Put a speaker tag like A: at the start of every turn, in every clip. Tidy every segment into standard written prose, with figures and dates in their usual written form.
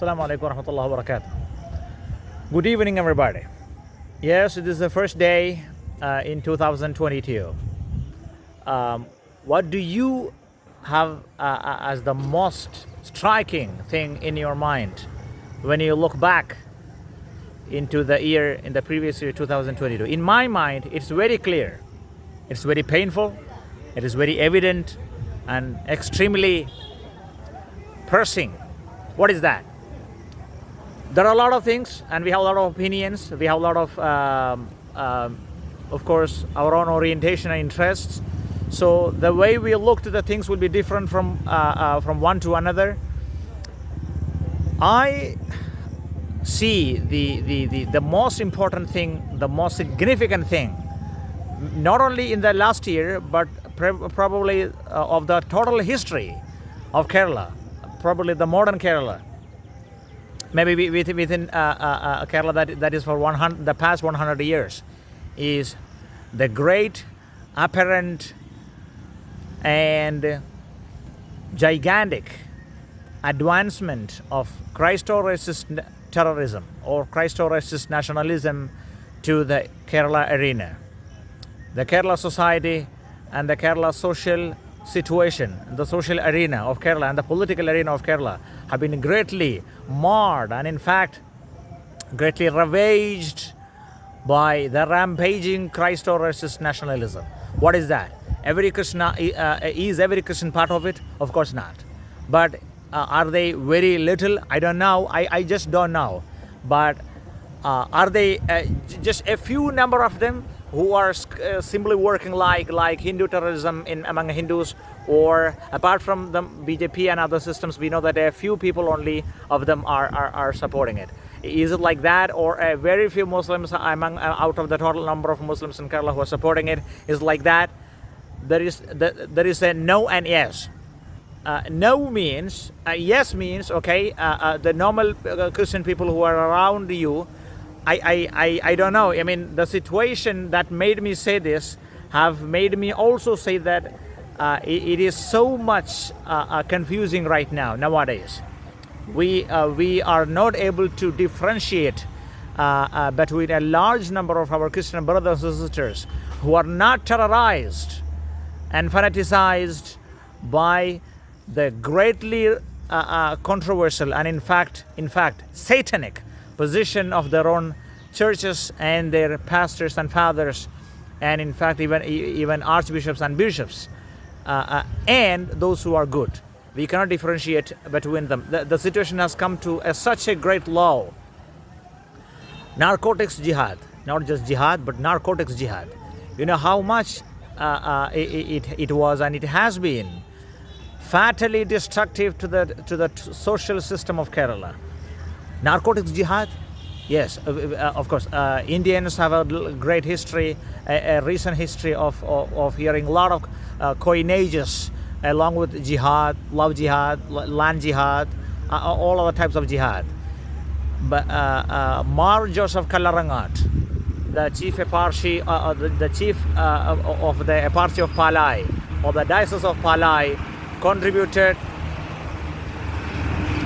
A: Assalamu alaikum warahmatullahi wabarakatuh. Good evening, everybody. Yes, it is the first day in 2022. What do you have as the most striking thing in your mind when you look back into the previous year 2022? In my mind, it's very clear. It's very painful. It is very evident and extremely piercing. What is that? There are a lot of things, and we have a lot of opinions. We have a lot of course, our own orientation and interests. So the way we look to the things will be different from one to another. I see the most important thing, the most significant thing, not only in the last year, but probably of the total history of Kerala, probably the modern Kerala. Maybe within Kerala that is for the past 100 years, is the great, apparent, and gigantic advancement of Christo-Racist terrorism or Christo-Racist nationalism to the Kerala arena. The Kerala society and the Kerala social situation, the social arena of Kerala and the political arena of Kerala have been greatly marred and in fact greatly ravaged by the rampaging Christo-Racist nationalism. What is that? Is every Christian part of it? Of course not. But are they very little? I don't know. I just don't know. But are they just a few number of them who are simply working like Hindu terrorism among Hindus, or apart from the BJP and other systems, we know that a few people only of them are supporting it. Is it like that, or a very few Muslims out of the total number of Muslims in Kerala who are supporting it is like that? There is a no and yes. No means yes means okay. The normal Christian people who are around you, I don't know. I mean, the situation that made me say this have made me also say that it is so much confusing right now nowadays. We are not able to differentiate between a large number of our Christian brothers and sisters who are not terrorized and fanaticized by the greatly controversial and in fact satanic position of their own churches and their pastors and fathers, and in fact even archbishops and bishops, and those who are good. We cannot differentiate between them. The situation has come to such a great low. Narcotics jihad, not just jihad, but narcotics jihad. You know how much it was and it has been fatally destructive to the social system of Kerala. Narcotics jihad, yes, of course. Indians have a great history, a recent history of hearing a lot of coinages along with jihad, love jihad, land jihad, all other types of jihad. But Mar Joseph Kallarangat, the chief eparchy, the chief of the eparchy of Palai, or the diocese of Palai, contributed.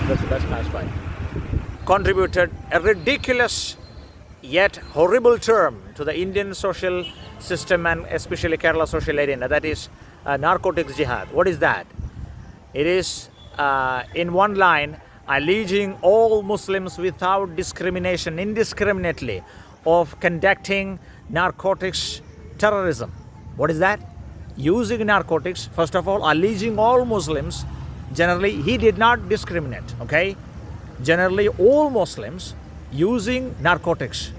A: That's passed by. Contributed a ridiculous yet horrible term to the Indian social system and especially Kerala social arena, that is narcotics jihad. What is that? It is in one line alleging all Muslims without discrimination, indiscriminately, of conducting narcotics terrorism. What is that? Using narcotics, first of all, alleging all Muslims. Generally, he did not discriminate, okay? Generally, all Muslims using narcotics,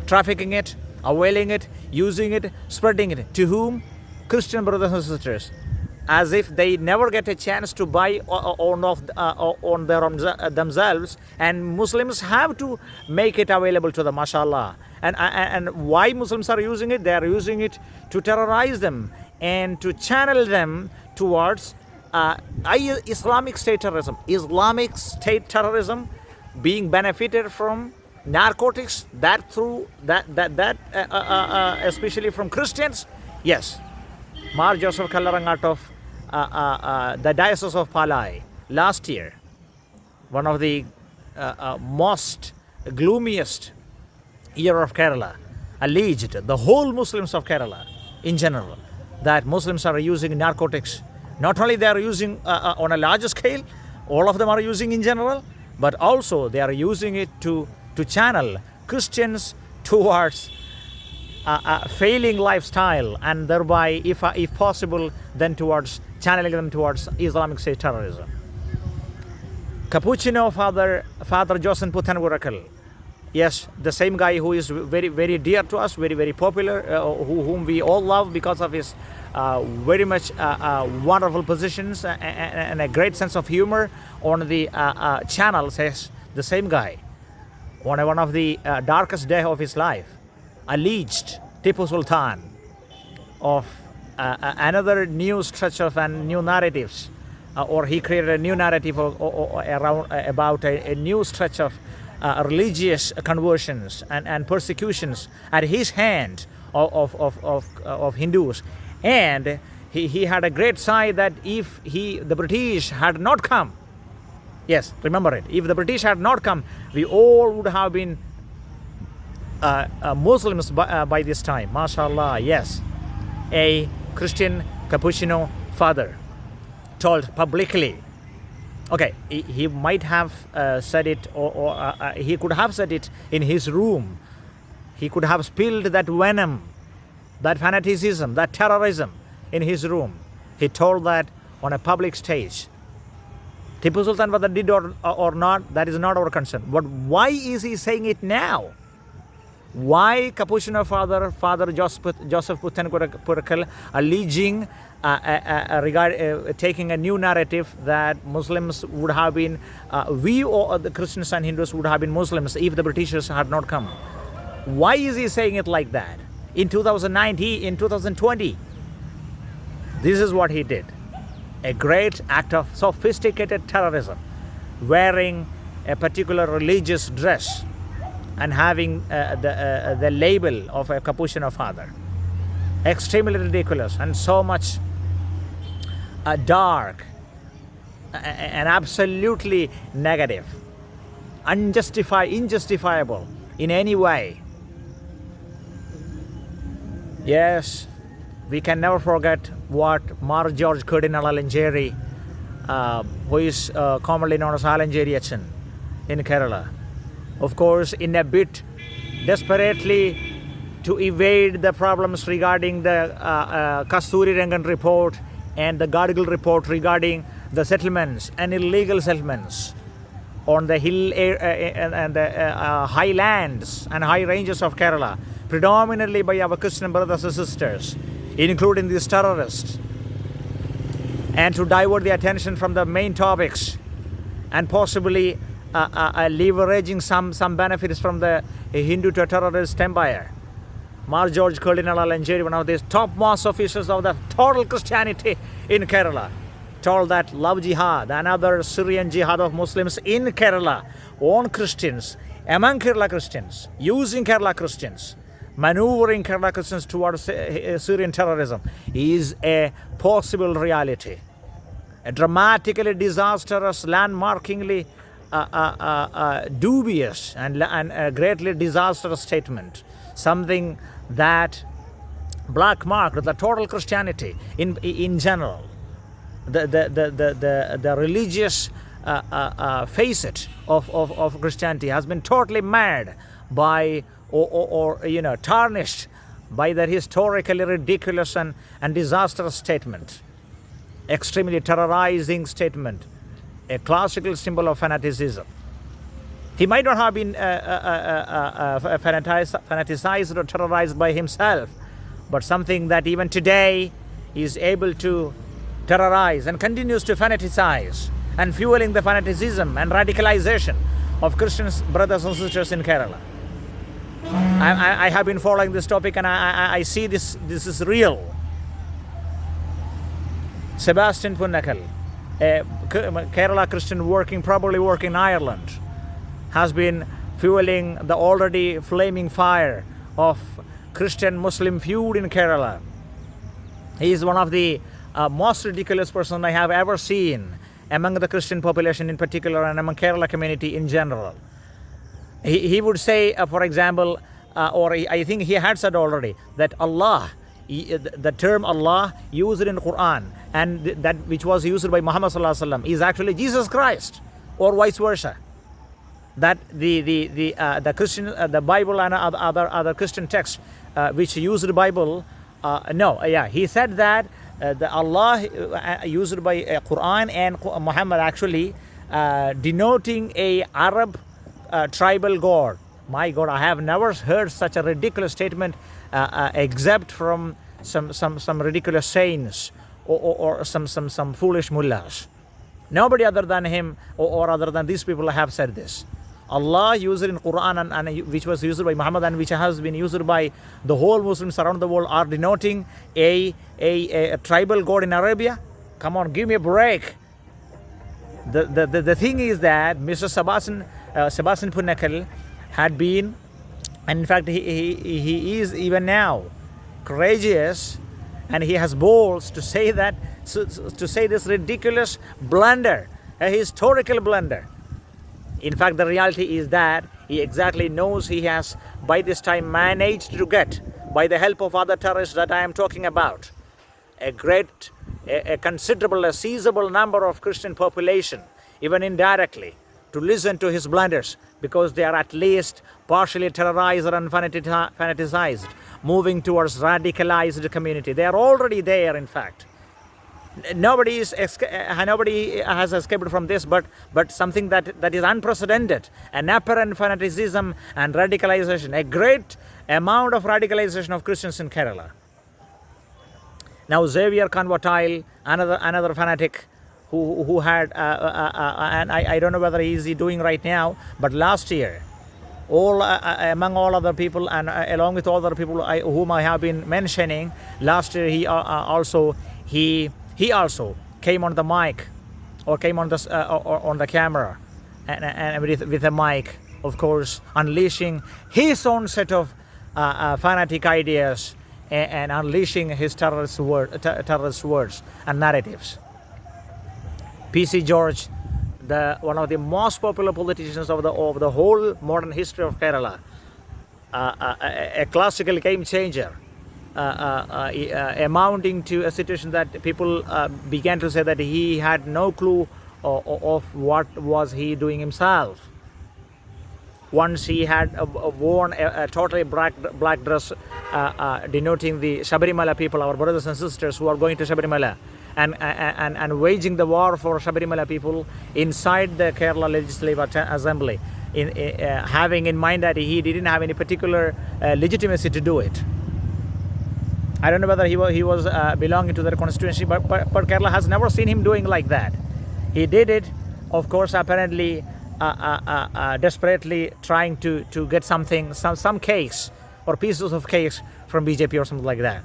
A: trafficking it, availing it, using it, spreading it. To whom? Christian brothers and sisters. As if they never get a chance to buy on their own themselves, and Muslims have to make it available to them, mashallah. And why Muslims are using it? They are using it to terrorize them and to channel them towards Islamic State terrorism. Islamic State terrorism being benefited from narcotics, that through that especially from Christians. Yes, Mar Joseph Kallarangat of the Diocese of Palai last year, one of the most gloomiest year of Kerala alleged, the whole Muslims of Kerala in general, that Muslims are using narcotics. Not only they are using on a larger scale, all of them are using in general, but also they are using it to channel Christians towards a failing lifestyle, and thereby, if possible, then towards channeling them towards Islamic State terrorism. Cappuchino, Father Joseph Puthanpurakkal, yes, the same guy who is very, very dear to us, very, very popular, whom we all love because of his very much wonderful positions and a great sense of humor on the channel, says the same guy, on one of the darkest day of his life, alleged Tipu Sultan of another new stretch of and new narratives, or he created a new narrative around about a new stretch of religious conversions and persecutions at his hand of Hindus. And he had a great side that if the British had not come, yes, remember it, if the British had not come, we all would have been Muslims by this time. MashaAllah, yes. A Christian Cappuchino father told publicly, okay, he might have said it, or he could have said it in his room. He could have spilled that venom, that fanaticism, that terrorism in his room. He told that on a public stage. Tipu Sultan, whether did or not, that is not our concern. But why is he saying it now? Why Cappuchino Father Joseph Puthanpurakkal alleging taking a new narrative that Muslims would have been, we or the Christians and Hindus would have been Muslims if the Britishers had not come? Why is he saying it like that? In 2019, in 2020, this is what he did. A great act of sophisticated terrorism, wearing a particular religious dress and having the label of a Cappuchino father. Extremely ridiculous and so much dark and absolutely negative, injustifiable in any way. Yes, we can never forget what Mar George Cardinal Alanjeri, who is commonly known as Alanjeri Achan in Kerala, of course, in a bit desperately to evade the problems regarding the Kasturi Rangan report and the Gadigal report regarding the settlements and illegal settlements on the hill and the highlands and high ranges of Kerala, predominantly by our Christian brothers and sisters, including these terrorists, and to divert the attention from the main topics and possibly leveraging some benefits from the Hindu terrorist empire. Mar George Cardinal Alanjeri, one of the topmost officials of the total Christianity in Kerala, told that love jihad, another Syrian jihad of Muslims in Kerala, on Christians, among Kerala Christians, using Kerala Christians, maneuvering Kerala Christians towards Syrian terrorism, is a possible reality. A dramatically disastrous, landmarkingly dubious and greatly disastrous statement. Something that black marked the total Christianity in general. The religious facet of Christianity has been totally marred by or tarnished by that historically ridiculous and disastrous statement. Extremely terrorizing statement. A classical symbol of fanaticism. He might not have been fanaticized or terrorized by himself, but something that even today is able to terrorize and continues to fanaticize and fueling the fanaticism and radicalization of Christian brothers and sisters in Kerala. I have been following this topic and I see this is real. Sebastian Punnakkal, a Kerala Christian probably working in Ireland, has been fueling the already flaming fire of Christian-Muslim feud in Kerala. He is one of the most ridiculous person I have ever seen, among the Christian population in particular and among Kerala community in general. He would say, for example, I think he had said already that Allah, the term Allah used in Quran and that which was used by Muhammad sallallahu alaihi wasallam is actually Jesus Christ, or vice versa. That the Christian the Bible and other Christian texts which used the Bible, he said that the Allah used by Quran and Muhammad actually denoting a Arab tribal god. My God, I have never heard such a ridiculous statement except from some ridiculous saints or some foolish mullahs. Nobody other than him or other than these people have said this. Allah used it in Quran and which was used by Muhammad and which has been used by the whole Muslims around the world are denoting a tribal god in Arabia. Come on, give me a break. The thing is that Mr. Sebastian Punnakkal had been, and in fact he is even now courageous, and he has balls to say that, to say this ridiculous blunder, a historical blunder. In fact, the reality is that he exactly knows he has by this time managed to get, by the help of other terrorists that I am talking about, a considerable, a sizable number of Christian population, even indirectly, to listen to his blunders, because they are at least partially terrorized and fanaticized, moving towards radicalized community. They are already there, in fact. Nobody has escaped from this, but something that is unprecedented, an apparent fanaticism and radicalization, a great amount of radicalization of Christians in Kerala. Now Xavier Convertile, another fanatic who had, and I don't know whether he is doing right now, but last year, among all other people and along with all other people whom I have been mentioning, last year he also came on the mic, or came on the camera, and with a mic, of course, unleashing his own set of fanatic ideas and unleashing his terrorist words and narratives. P.C. George, one of the most popular politicians of the whole modern history of Kerala, a classical game changer, amounting to a situation that people began to say that he had no clue of what was he doing himself. Once he had worn a totally black dress denoting the Sabarimala people, our brothers and sisters who are going to Sabarimala, and waging the war for Sabarimala people inside the Kerala Legislative Assembly, having in mind that he didn't have any particular legitimacy to do it. I don't know whether he was belonging to that constituency, but Kerala has never seen him doing like that. He did it, of course, apparently desperately trying to get something, some cakes or pieces of cakes from BJP or something like that.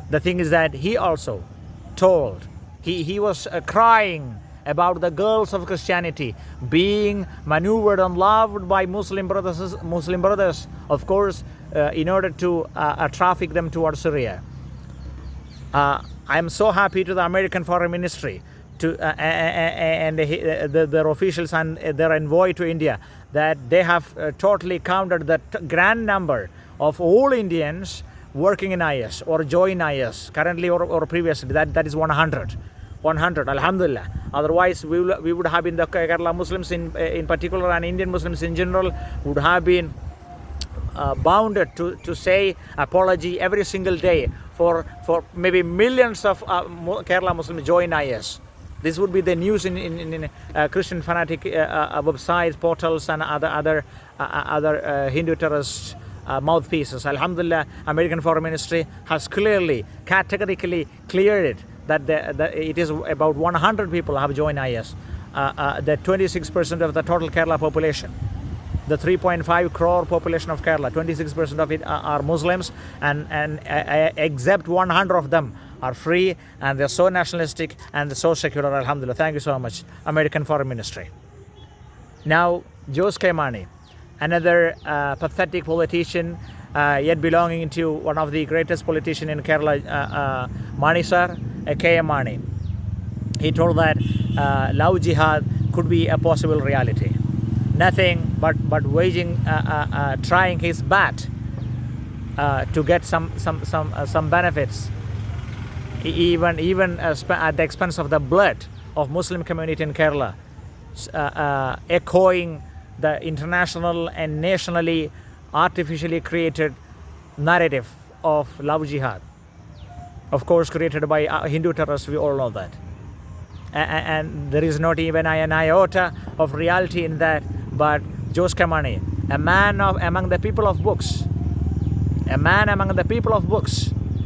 A: The thing is that he also told, he was crying about the girls of Christianity being maneuvered and loved by Muslim brothers, of course, in order to traffic them towards Syria. I am so happy to the American Foreign Ministry and their officials and their envoy to India that they have totally countered the grand number of all Indians working in IS or join IS currently or previously. That is 100, alhamdulillah. Otherwise we would have been, the Kerala Muslims in particular and Indian Muslims in general would have been bounded to say apology every single day for maybe millions of Kerala Muslims join IS. This would be the news in Christian fanatic websites, portals, and other Hindu terrorist mouthpieces. Alhamdulillah, American Foreign Ministry has categorically cleared it that it is about 100 people have joined IS. The 26% of the total Kerala population. The 3.5 crore population of Kerala, 26% of it are Muslims, and except 100 of them are free, and they're so nationalistic and they're so secular. Alhamdulillah. Thank you so much, American Foreign Ministry. Now, Jose K. Mani, another pathetic politician, yet belonging to one of the greatest politicians in Kerala, Mani sir, K. M. Mani. He told that love jihad could be a possible reality. Nothing but waging, trying his best to get some benefits, even at the expense of the blood of Muslim community in Kerala, echoing the international and nationally artificially created narrative of love jihad, of course created by Hindu terrorists. We all know that, and there is not even an iota of reality in that. But Jose Kamani, a man among the people of books,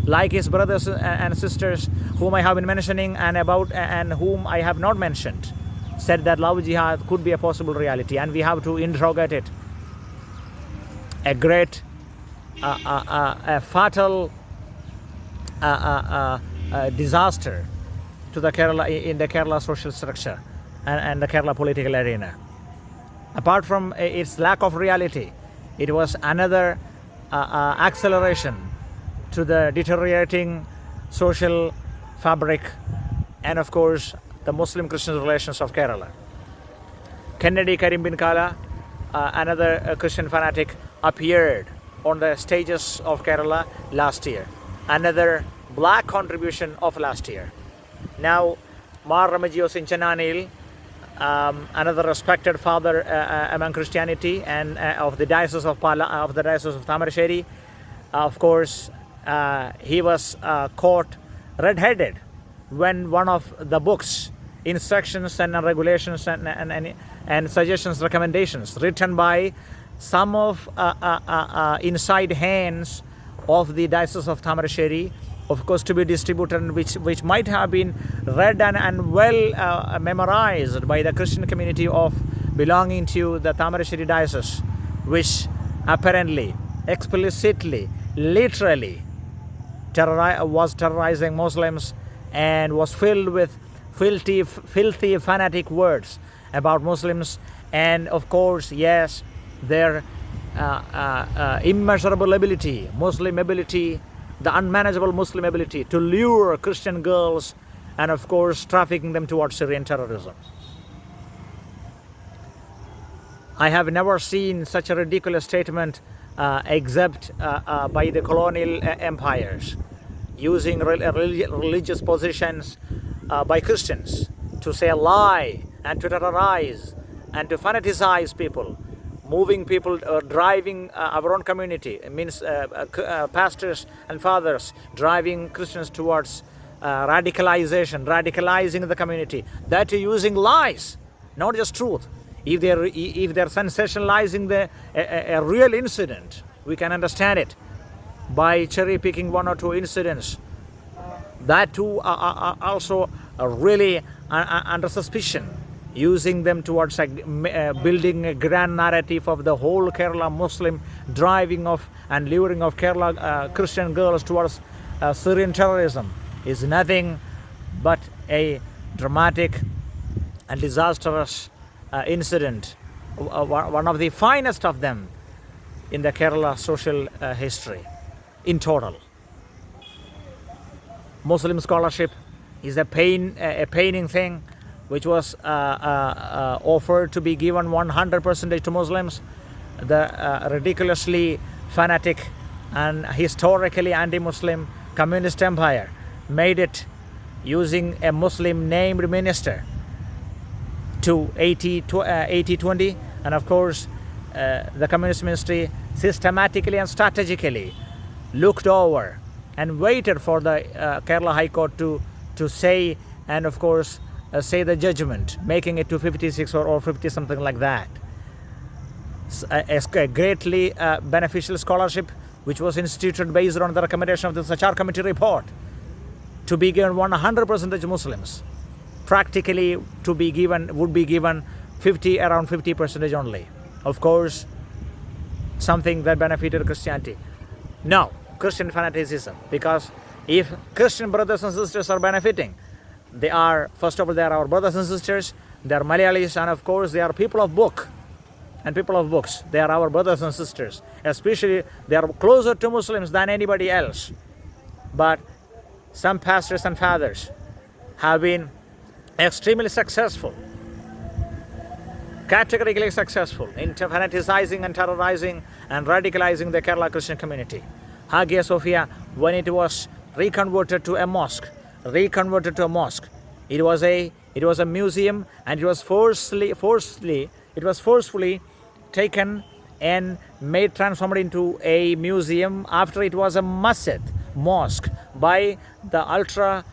A: like his brothers and sisters whom I have been mentioning and whom I have not mentioned, said that love jihad could be a possible reality, and we have to interrogate it. A great, a fatal disaster to the Kerala, in the Kerala social structure and the Kerala political arena. Apart from its lack of reality, it was another acceleration to the deteriorating social fabric and, of course, the Muslim-Christian relations of Kerala. Kennedy Karimbinkala, another Christian fanatic, appeared on the stages of Kerala last year. Another black contribution of last year. Now, Mar Ramajio Sinchananil, another respected father among Christianity and of the Diocese of Tamarasheri, of course, he was caught red-headed when one of the books, instructions and regulations and suggestions, recommendations written by some of inside hands of the Diocese of Tamarasheri, of course, to be distributed, which might have been read and well memorized by the Christian community of belonging to the Tamarasheri Diocese, which apparently, explicitly, literally was terrorizing Muslims and was filled with filthy fanatic words about Muslims, and of course, yes, their immeasurable ability, Muslim ability, the unmanageable Muslim ability to lure Christian girls and, of course, trafficking them towards Syrian terrorism. I have never seen such a ridiculous statement except by the colonial empires, using religious positions by Christians to say a lie and to terrorize and to fanaticize people, moving people, driving our own community. It means pastors and fathers driving Christians towards radicalizing the community. That using lies, not just truth. If they're sensationalizing a real incident, we can understand it by cherry picking one or two incidents. That too are also really under suspicion, using them towards building a grand narrative of the whole Kerala Muslim driving of and luring of Kerala Christian girls towards Syrian terrorism is nothing but a dramatic and disastrous incident, one of the finest of them in the Kerala social history in total. Muslim scholarship is a paining thing, which was offered to be given 100% to Muslims. The ridiculously fanatic and historically anti-Muslim communist empire made it using a Muslim named minister to 80-20, and of course the communist ministry systematically and strategically looked over and waited for the Kerala High Court to say, and of course say the judgment, making it to 56 or 50, something like that. A greatly beneficial scholarship which was instituted based on the recommendation of the Sachar Committee report to be given 100% Muslims, practically would be given around 50% only. Of course, something that benefited Christianity. No, Christian fanaticism, because if Christian brothers and sisters are benefiting, they are, first of all, they are our brothers and sisters, they are Malayalis, and of course they are people of book and people of books. They are our brothers and sisters, especially they are closer to Muslims than anybody else. But some pastors and fathers have been extremely successful, categorically successful in fanaticizing and terrorizing and radicalizing the Kerala Christian community. Hagia Sophia, when it was reconverted to a mosque, it was a museum, and it was forcefully taken and transformed into a museum after it was a mosque by the ultra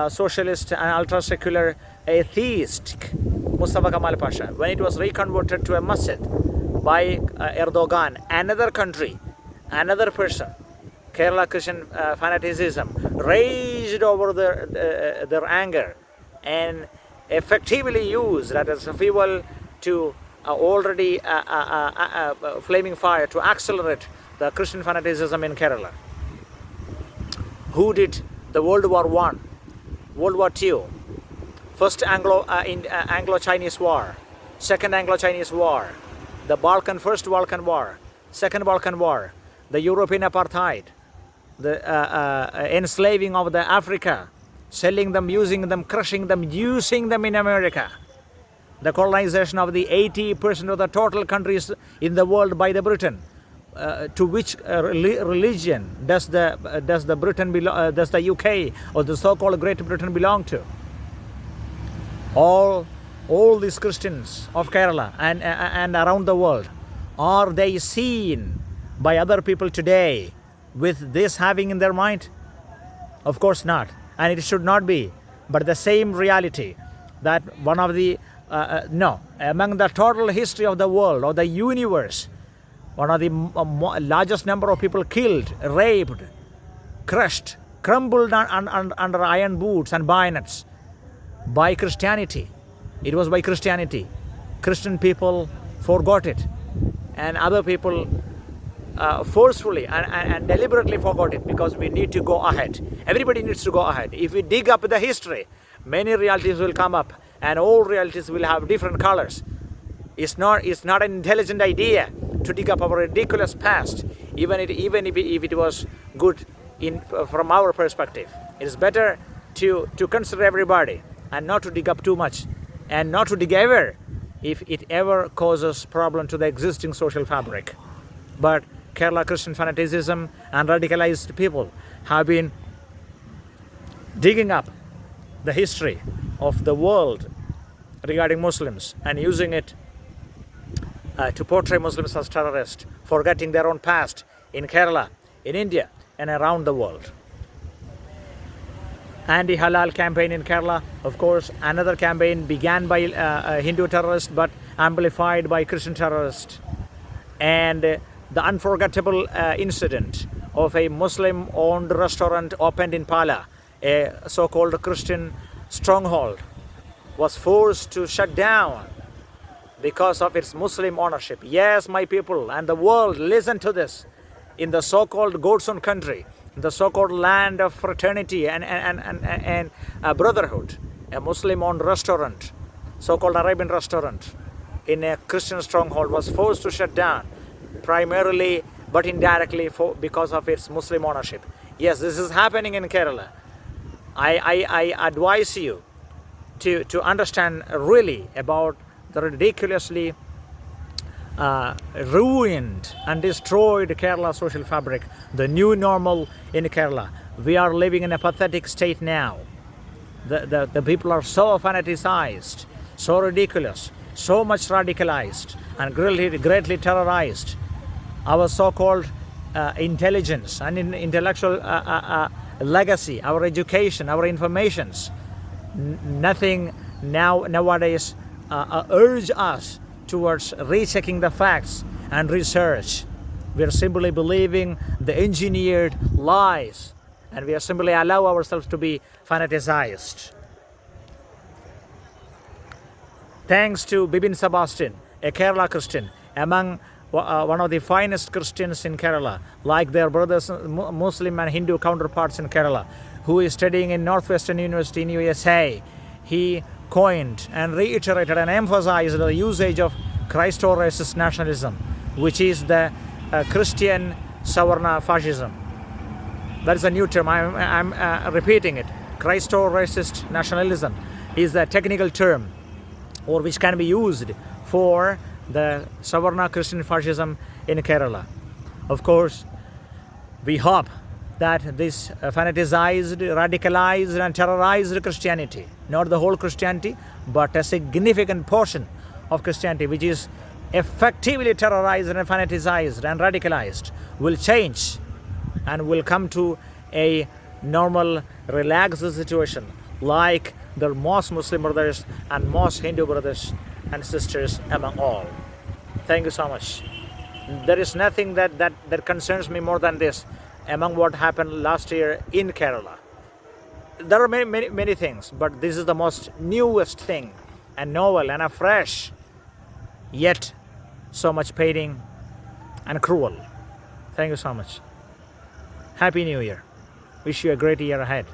A: socialist and ultra secular atheistic Mustafa Kemal Pasha. When it was reconverted to a masjid by Erdogan, another country, another person, Kerala Christian fanaticism raged over their anger and effectively used that as a fuel to already flaming fire to accelerate the Christian fanaticism in Kerala. Who did the World War I, World War II, First Anglo-Chinese War, Second Anglo-Chinese War, the First Balkan War, Second Balkan War, the European apartheid, the enslaving of the Africa, selling them, using them, crushing them, using them in America, the colonization of the 80% of the total countries in the world by the Britain. To which religion does the UK or the so-called Great Britain belong to? All these Christians of Kerala and around the world, are they seen by other people today with this having in their mind? Of course not, and it should not be. But the same reality that one of the among the total history of the world or the universe, one of the largest number of people killed, raped, crushed, crumbled under iron boots and bayonets by Christianity. It was by Christianity. Christian people forgot it, and other people forcefully and deliberately forgot it, because we need to go ahead. Everybody needs to go ahead. If we dig up the history, many realities will come up, and all realities will have different colors. It's not an intelligent idea to dig up our ridiculous past, even if it was good from our perspective. It is better to consider everybody and not to dig up too much, and not to dig ever if it ever causes problem to the existing social fabric. But Kerala Christian fanaticism and radicalized people have been digging up the history of the world regarding Muslims and using it to portray Muslims as terrorists, forgetting their own past in Kerala, in India, and around the world. Anti-halal campaign in Kerala, of course, another campaign began by Hindu terrorists but amplified by Christian terrorists. And the unforgettable incident of a Muslim-owned restaurant opened in Pala, a so-called Christian stronghold, was forced to shut down because of its Muslim ownership. Yes, my people and the world, listen to this. In the so-called God's own country, the so-called land of fraternity and brotherhood, a Muslim-owned restaurant, so-called Arabian restaurant, in a Christian stronghold was forced to shut down, primarily but indirectly because of its Muslim ownership. Yes, this is happening in Kerala. I advise you to understand really about the ridiculously ruined and destroyed Kerala social fabric, the new normal in Kerala. We are living in a pathetic state now. The people are so fanaticized, so ridiculous, so much radicalized, and greatly terrorized. Our so-called intelligence and intellectual legacy, our education, our informations, nothing nowadays urge us towards rechecking the facts and research. We are simply believing the engineered lies, and we are simply allow ourselves to be fanaticized. Thanks to Bibin Sebastian, a Kerala Christian, among one of the finest Christians in Kerala, like their brothers Muslim and Hindu counterparts in Kerala, who is studying in Northwestern University in USA. He coined and reiterated and emphasized the usage of Christo-Racist nationalism, which is the Christian Savarna fascism. That is a new term. I'm repeating it. Christo-Racist nationalism. is a technical term, or which can be used for the Savarna Christian fascism in Kerala. Of course, we hope that this fanaticized, radicalized and terrorized Christianity, not the whole Christianity, but a significant portion of Christianity which is effectively terrorized and fanaticized and radicalized, will change and will come to a normal, relaxed situation like the most Muslim brothers and most Hindu brothers and sisters among all. Thank you so much. There is nothing that concerns me more than this among what happened last year in Kerala. There are many things, but this is the most newest thing and novel and afresh, yet so much paining and cruel. Thank you so much. Happy New Year. Wish you a great year ahead.